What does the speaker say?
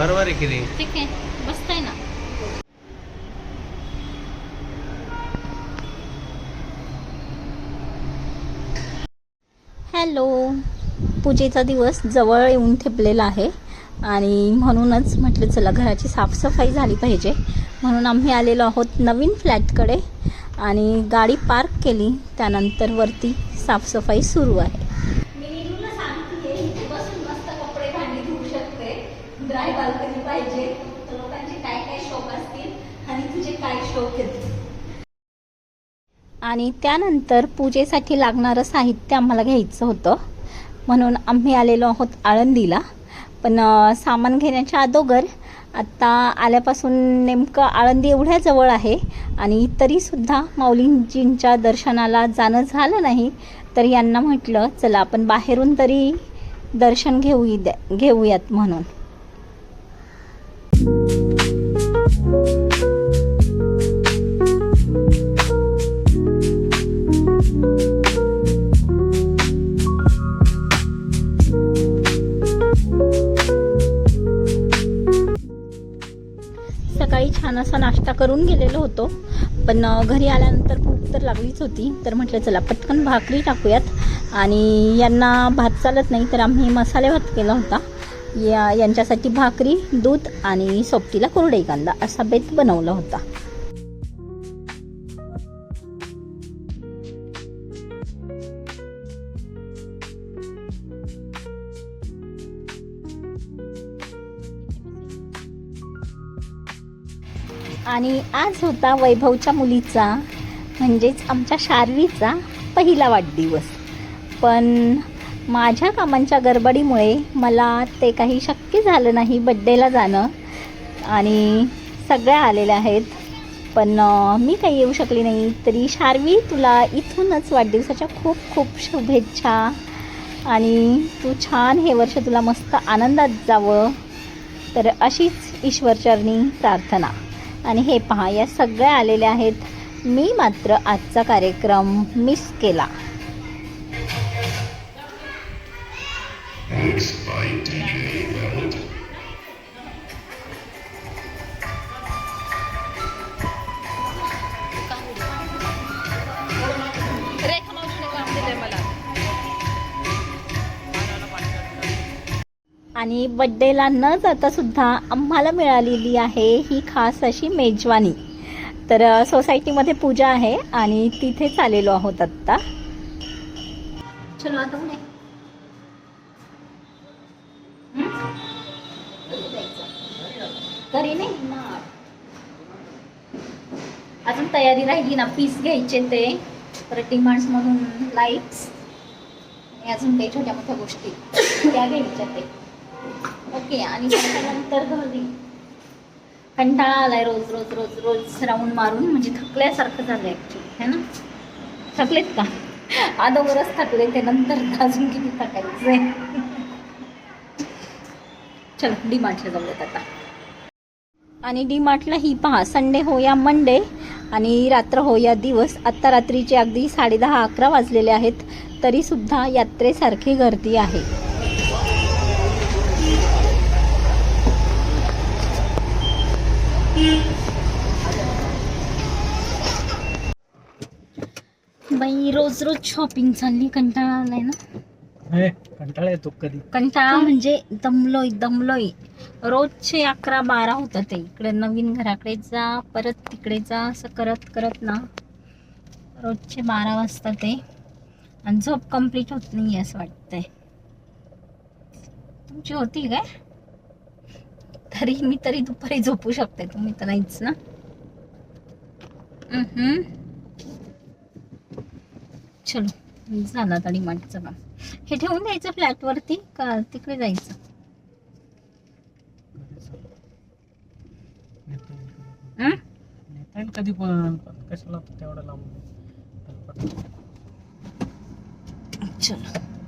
बरोबर आहे की नाही? ठीक आहे, बसताय ना. हॅलो. पूजेचा दिवस जवळ येऊन ठेपलेला आहे आणि म्हणूनच म्हटलं चला घराची साफसफाई झाली पाहिजे, म्हणून आम्ही आलेलो आहोत नवीन फ्लॅटकडे आणि गाडी पार्क केली. त्यानंतर वरती साफसफाई सुरू आहे. मी तुला सांगते इथे बसून मस्त कपडे भांडी धुवू शकते. ड्राय बाल्कनी पाहिजे. लोकांचे काय काय शौक असतील आणि तुझे काय शौक आहेत. आणि त्यानंतर पूजेसाठी लागणारं साहित्य आम्हाला घ्यायचं होतं, म्हणून आम्ही आलेलो आहोत आळंदीला. पण सामान घेण्याच्या अगोदर आत्ता आल्यापासून नेमकं आळंदी एवढ्या जवळ आहे आणि तरीसुद्धा माऊलींजींच्या दर्शनाला जाणं झालं नाही, तर यांना म्हटलं चला आपण बाहेरून तरी दर्शन घेऊयात म्हणून. सकाळी छान असा नाश्ता करून गेलेलो होतो, पण घरी आल्यानंतर भूक तर लागलीच होती, तर म्हटलं चला पटकन भाकरी टाकूयात. आणि यांना भात चालत नाही, तर आम्ही मसाले भात केला होता. यांच्यासाठी भाकरी, दूध आणि सोबतीला कोरडे कांदा असा बेत बनवला होता. आणि आज होता वैभवच्या मुलीचा म्हणजेच आमच्या शार्वीचा पहिला वाढदिवस. पण माझ्या कामांच्या गडबडीमुळे मला ते काही शक्य झालं नाही बड्डेला जाणं. आणि सगळ्या आलेल्या आहेत, पण मी काही येऊ शकले नाही. तरी शार्वी, तुला इथूनच वाढदिवसाच्या खूप खूप शुभेच्छा आणि तू छान हे वर्ष तुला मस्त आनंदात जावं, तर अशीच ईश्वरचरणी प्रार्थना. आणि हे पहा, या सगळ्या आलेल्या आहेत. मी मात्र आजचा कार्यक्रम मिस केला. आणि बड्डेला न जाता सुद्धा आम्हाला मिळालेली आहे ही खास अशी मेजवानी. तर सोसायटीमध्ये पूजा आहे आणि तिथेच आलेलो आहोत आत्ता. चलो आता पुढे घरी नाही ना, अजून तयारी राहिली ना. पीस घ्यायचे ते, परत डिमांड्स मधून लाईट्स आणि अजून काही छोट्या मोठ्या गोष्टी त्या घ्यायच्या ते. ओके. आणि त्याच्यानंतर घरी कंटाळा आलाय रोज रोज रोज रोज राऊंड मारून, म्हणजे थकल्यासारखं झालंय ॲक्च्युली, है ना. थकलेत का? अगोदरच थकले ते, नंतर अजून किती थकायचंय. चलो डीमार्टला जाऊयात आता. आणि डीमार्टला ही पहा, संडे हो या मंडे आणि रात्र हो या दिवस. आत्ता रात्रीचे अगदी 10:30-11 वाजलेले आहेत, तरीसुद्धा यात्रेसारखी गर्दी आहे. बाई रोज रोज शॉपिंग चालली, कंटाळा आलाय ना. कंटाळा येतो कधी. कंटाळा म्हणजे दमलोय. रोजचे 11-12 होतात ते. इकडे नवीन घराकडे जा, परत तिकडे जा, असं करत करत ना रोजचे 12 वाजता ते. आणि झोप कंप्लीट होत नाही असं वाटतंय. तुमची होती काय? मी तरी दुपारी झोपू शकते, तुम्ही तर नाहीच ना. चलो झाला आता डीमार्टचं काम. हे ठेवून द्यायचं फ्लॅटवरती का तिकडे जायचं? कधी पण कशाला तेवढं लांब. चलो.